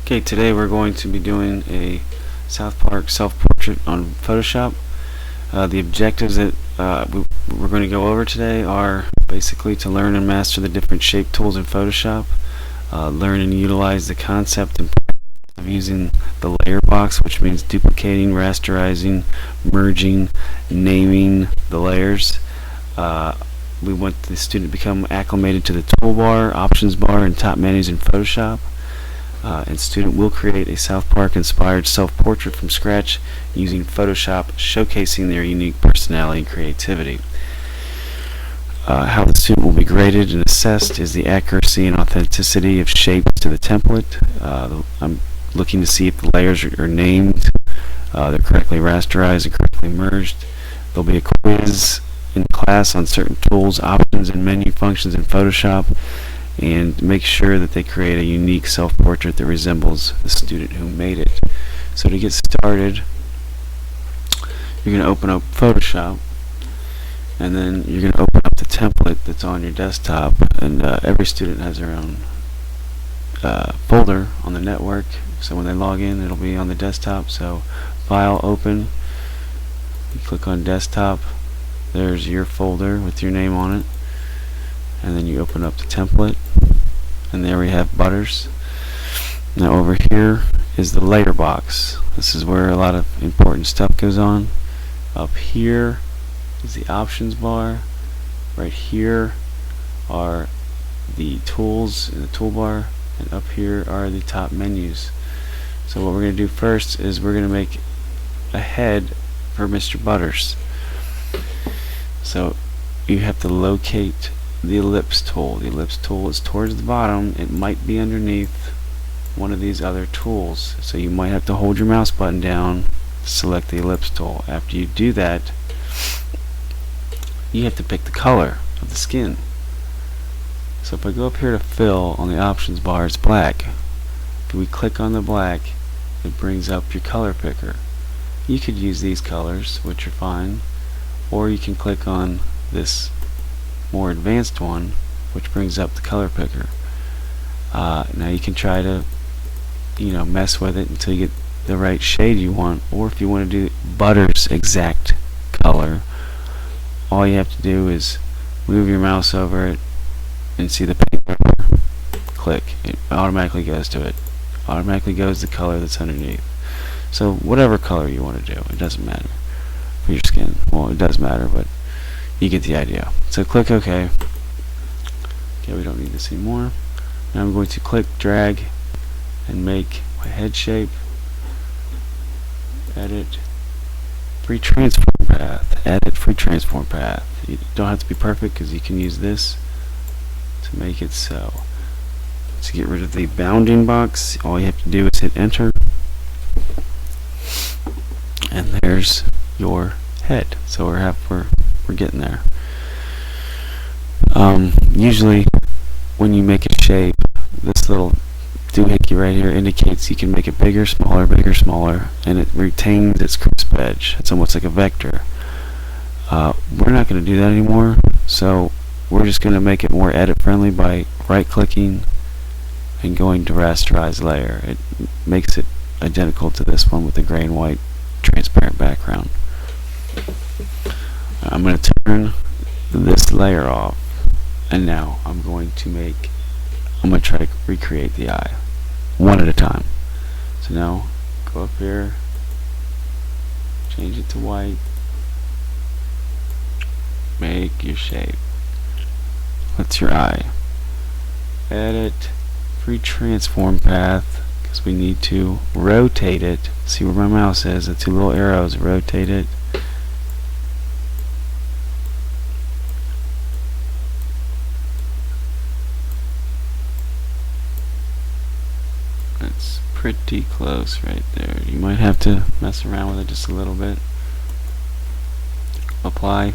Okay, today we're going to be doing a South Park self-portrait on Photoshop. The objectives that we're going to go over today are basically to learn and master the different shape tools in Photoshop, learn and utilize the concept and of using the layer box, which means duplicating, rasterizing, merging, naming the layers. We want the student to become acclimated to the toolbar, options bar, and top menus in Photoshop. And student will create a South Park inspired self-portrait from scratch using Photoshop, showcasing their unique personality and creativity. How the student will be graded and assessed is the accuracy and authenticity of shapes to the template. I'm looking to see if the layers are named, they're correctly rasterized and correctly merged. There'll be a quiz in class on certain tools, options, and menu functions in Photoshop, and make sure that they create a unique self-portrait that resembles the student who made it. So to get started, you're going to open up Photoshop, and then you're going to open up the template that's on your desktop, and every student has their own folder on the network, so when they log in it'll be on the desktop. So File, Open, you click on Desktop, there's your folder with your name on it, and then you open up the template, and there we have Butters. Now over here is the layer box. This is where a lot of important stuff goes on. Up here is the options bar. Right here are the tools in the toolbar, and up here are the top menus. So what we're going to do first is we're going to make a head for Mr. Butters. So you have to locate the ellipse tool. The ellipse tool is towards the bottom. It might be underneath one of these other tools, so you might have to hold your mouse button down to select the ellipse tool. After you do that, you have to pick the color of the skin. So if I go up here to fill on the options bar, it's black. If we click on the black, it brings up your color picker. You could use these colors, which are fine, or you can click on this more advanced one, which brings up the color picker. Now you can try to mess with it until you get the right shade you want, or if you want to do Butters' exact color, all you have to do is move your mouse over it and see the paint roller. Click, it automatically goes to it. Automatically goes the color that's underneath. So whatever color you want to do, it doesn't matter for your skin. Well, it does matter, but you get the idea. So click OK. Okay, we don't need this anymore. Now I'm going to click, drag, and make my head shape. Edit, free transform path. Edit, free transform path. You don't have to be perfect because you can use this to make it so. To get rid of the bounding box, all you have to do is hit enter, and there's your head. So we're getting there. Usually when you make a shape, this little doohickey right here indicates you can make it bigger, smaller, and it retains its crisp edge. It's almost like a vector. We're not going to do that anymore, so we're just going to make it more edit friendly by right clicking and going to rasterize layer. It makes it identical to this one with the gray and white transparent background. I'm going to turn this layer off, and now I'm going to try to recreate the eye one at a time. So now go up here, change it to white, make your shape. That's your eye. Edit, free transform path, because we need to rotate it. See where my mouse is, the two little arrows, rotate it. That's pretty close right there. You might have to mess around with it just a little bit. Apply.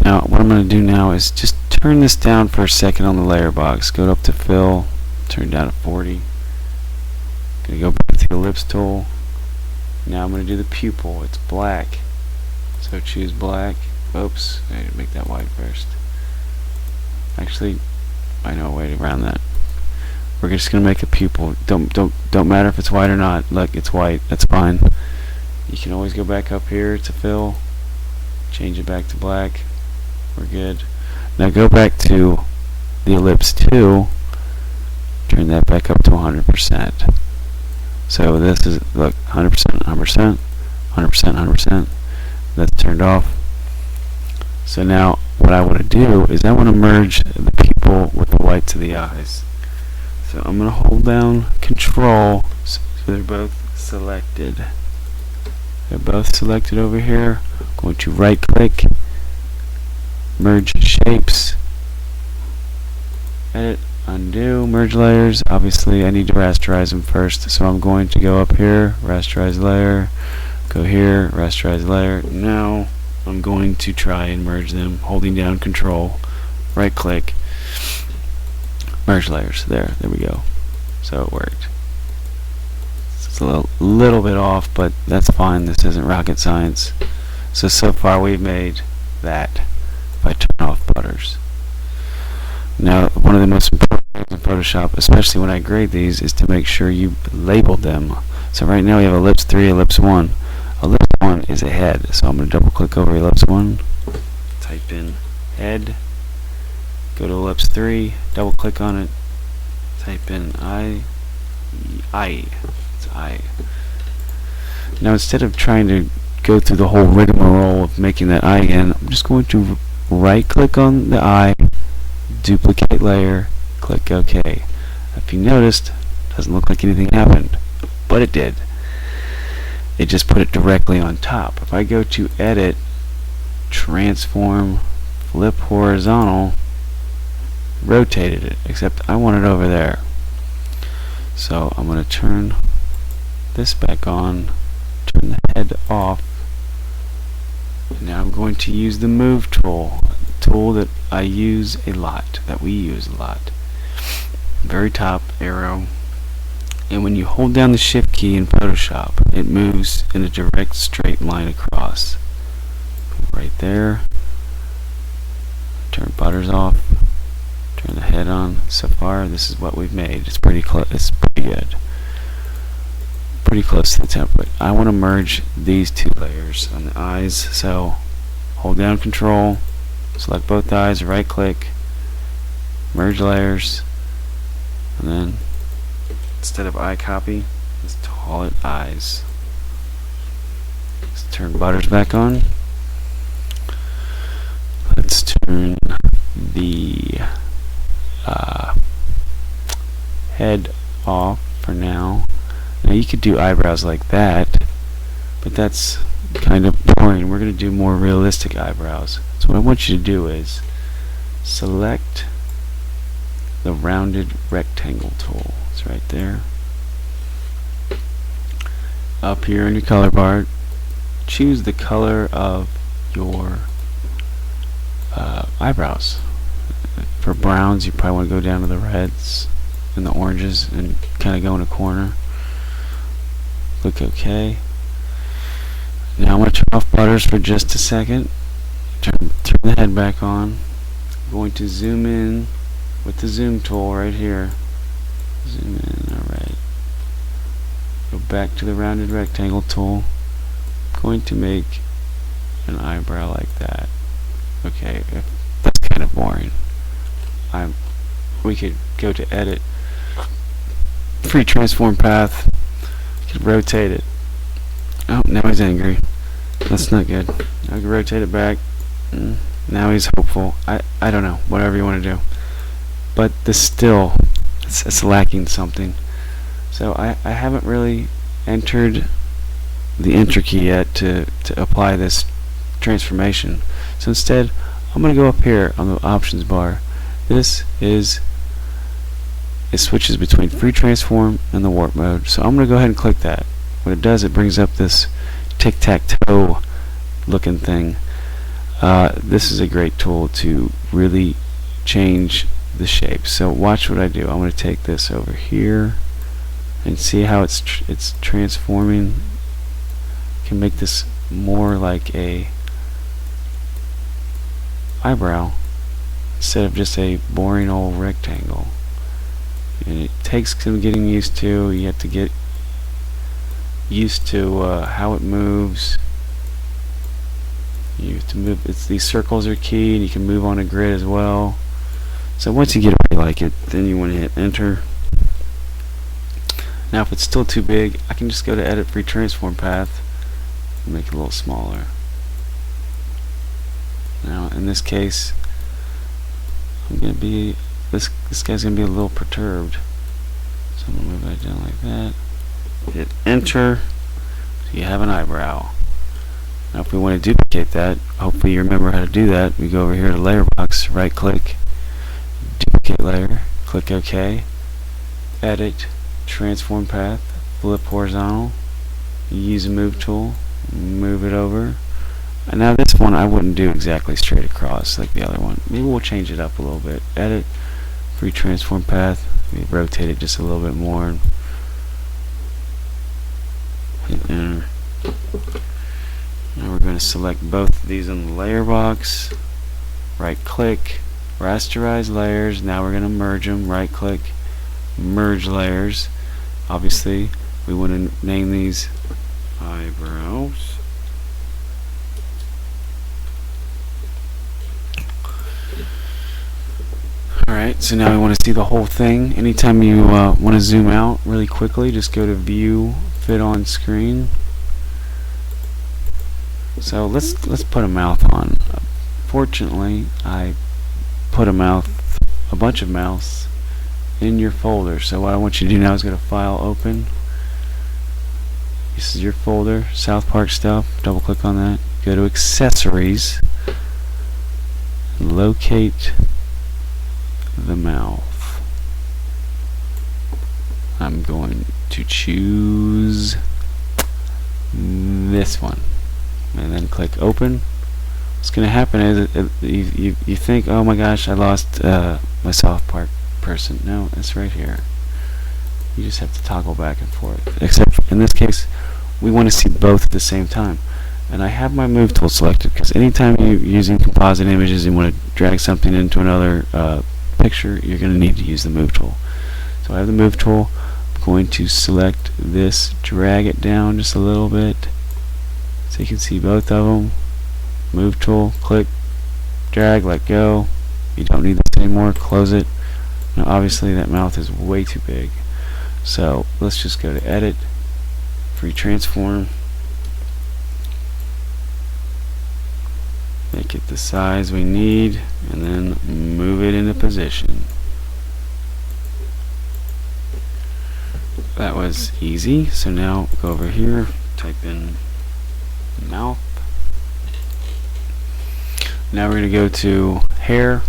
Now what I'm going to do now is just turn this down for a second on the layer box. Go up to fill, turn down to 40. Going to go back to the ellipse tool. Now I'm going to do the pupil. It's black, so choose black. Oops, I need to make that white first. Actually, I know a way around that. we're just gonna make a pupil. Don't matter if it's white or not. Look, it's white. That's fine. You can always go back up here to fill, change it back to black. We're good. Now go back to the ellipse 2, turn that back up to 100%. So this is, look, 100%, 100%, 100%, 100%. That's turned off. So now what I want to do is I want to merge the pupil with the whites of the eyes. So I'm going to hold down Control so they're both selected. They're both selected over here. I'm going to right click, merge shapes, edit, undo, merge layers. Obviously I need to rasterize them first, so I'm going to go up here, rasterize layer, go here, rasterize layer. Now I'm going to try and merge them, holding down Control, right click, merge layers. There we go. So it worked. It's a little bit off, but that's fine. This isn't rocket science. So far we've made that if I turn off butters. Now, one of the most important things in Photoshop, especially when I grade these, is to make sure you label them. So right now we have ellipse 3, ellipse 1. Ellipse 1 is a head, so I'm going to double click over ellipse 1, type in head, go to ellipse 3, double click on it, type in eye. It's eye. Now instead of trying to go through the whole rigmarole of making that eye again, I'm just going to right click on the eye, duplicate layer, click OK. If you noticed, it doesn't look like anything happened, but it did. It just put it directly on top. If I go to Edit, Transform, Flip Horizontal, rotated it, except I want it over there. So I'm going to turn this back on, turn the head off, and now I'm going to use the Move tool, a tool that I use a lot, that we use a lot. Very top arrow, and when you hold down the Shift key in Photoshop, it moves in a direct straight line across. Right there. Turn butters off. Turn the head on. So far, this is what we've made. It's pretty close. It's pretty good. Pretty close to the template. I want to merge these two layers on the eyes. So hold down Control, select both eyes, right click, merge layers, and then instead of eye copy, let's call it eyes. Let's turn butters back on. Let's turn the head off for now. Now you could do eyebrows like that, but that's kind of boring. We're going to do more realistic eyebrows. So what I want you to do is select the rounded rectangle tool. It's right there. Up here in your color bar, choose the color of your eyebrows. For browns, you probably want to go down to the reds and the oranges and kind of go in a corner. Click OK. Now I'm going to turn off butters for just a second. Turn the head back on. I'm going to zoom in with the zoom tool right here. Zoom in, alright. Go back to the rounded rectangle tool. I'm going to make an eyebrow like that. Okay, that's kind of boring. We could go to Edit, Free Transform Path, could rotate it. Oh, now he's angry. That's not good. I can rotate it back. Now he's hopeful. I don't know. Whatever you want to do. But this still, it's lacking something. So I haven't really entered the Enter key yet to apply this transformation. So instead, I'm going to go up here on the options bar. This is, it switches between free transform and the warp mode. So I'm going to go ahead and click that. What it does, it brings up this tic-tac-toe looking thing. This is a great tool to really change the shape. So watch what I do. I'm going to take this over here and see how it's transforming. Can make this more like a eyebrow instead of just a boring old rectangle. and it takes some getting used to. You have to get used to how it moves. You have to move. These circles are key, and you can move on a grid as well. So once you get it where you like it, then you want to hit enter. Now if it's still too big, I can just go to edit free transform path and make it a little smaller. Now in this case, I'm gonna be this guy's gonna be a little perturbed. So I'm gonna move that down like that. Hit enter. So you have an eyebrow. Now if we want to duplicate that, hopefully you remember how to do that. We go over here to layer box, right click, duplicate layer, click OK, edit, transform path, flip horizontal, use a move tool, move it over. And now this one I wouldn't do exactly straight across like the other one. Maybe we'll change it up a little bit. Edit, free transform path, maybe rotate it just a little bit more. Hit enter. Now we're going to select both of these on the layer box, right click, rasterize layers. Now we're going to merge them, right click, merge layers. Obviously we want to name these eyebrows. Alright, so now we want to see the whole thing. Anytime you want to zoom out really quickly, just go to view, fit on screen. So let's put a mouth on. Fortunately, I put a bunch of mouths in your folder. So what I want you to do now is go to File, Open. This is your folder, South Park stuff. Double click on that. Go to Accessories. Locate the mouth. I'm going to choose this one. And then click open. What's going to happen is you think, oh my gosh, I lost my South Park person. No, it's right here. You just have to toggle back and forth. Except in this case, we want to see both at the same time. And I have my move tool selected because anytime you're using composite images and want to drag something into another picture, you're going to need to use the move tool. So I have the move tool. I'm going to select this, drag it down just a little bit. So you can see both of them. Move tool, click, drag, let go. You don't need this anymore, close it. Now obviously that mouth is way too big. So let's just go to edit, free transform. Make it the size we need and then move it into position. That was easy. So now go over here, type in mouth. Now we're going to go to hair.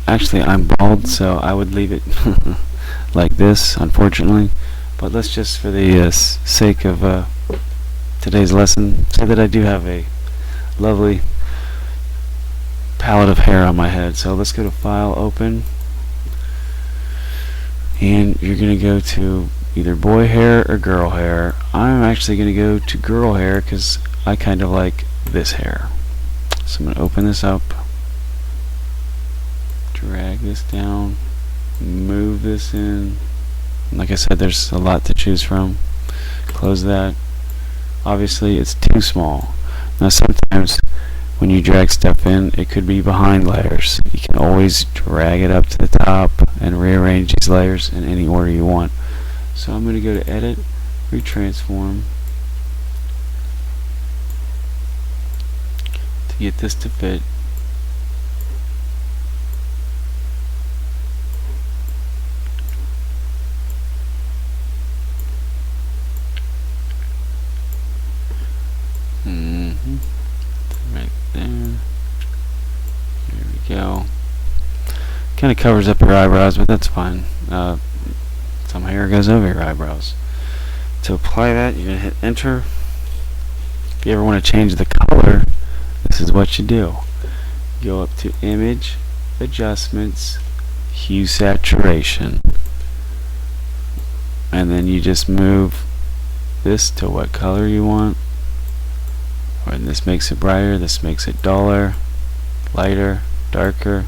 Actually I'm bald, so I would leave it like this, unfortunately, but let's just, for the sake of today's lesson, say that I do have a lovely palette of hair on my head. So let's go to File, Open, and you're going to go to either boy hair or girl hair. I'm actually going to go to girl hair because I kind of like this hair. So I'm going to open this up, drag this down, move this in. And like I said, there's a lot to choose from. Close that. Obviously it's too small. Now sometimes when you drag stuff in, it could be behind layers. You can always drag it up to the top and rearrange these layers in any order you want. So I'm going to go to Edit, Retransform, to get this to fit. Right there. There we go. Kind of covers up your eyebrows, but that's fine. Some hair goes over your eyebrows. To apply that, you're going to hit Enter. If you ever want to change the color, this is what you do. Go up to Image, Adjustments, Hue Saturation, and then you just move this to what color you want. And this makes it brighter, this makes it duller, lighter, darker.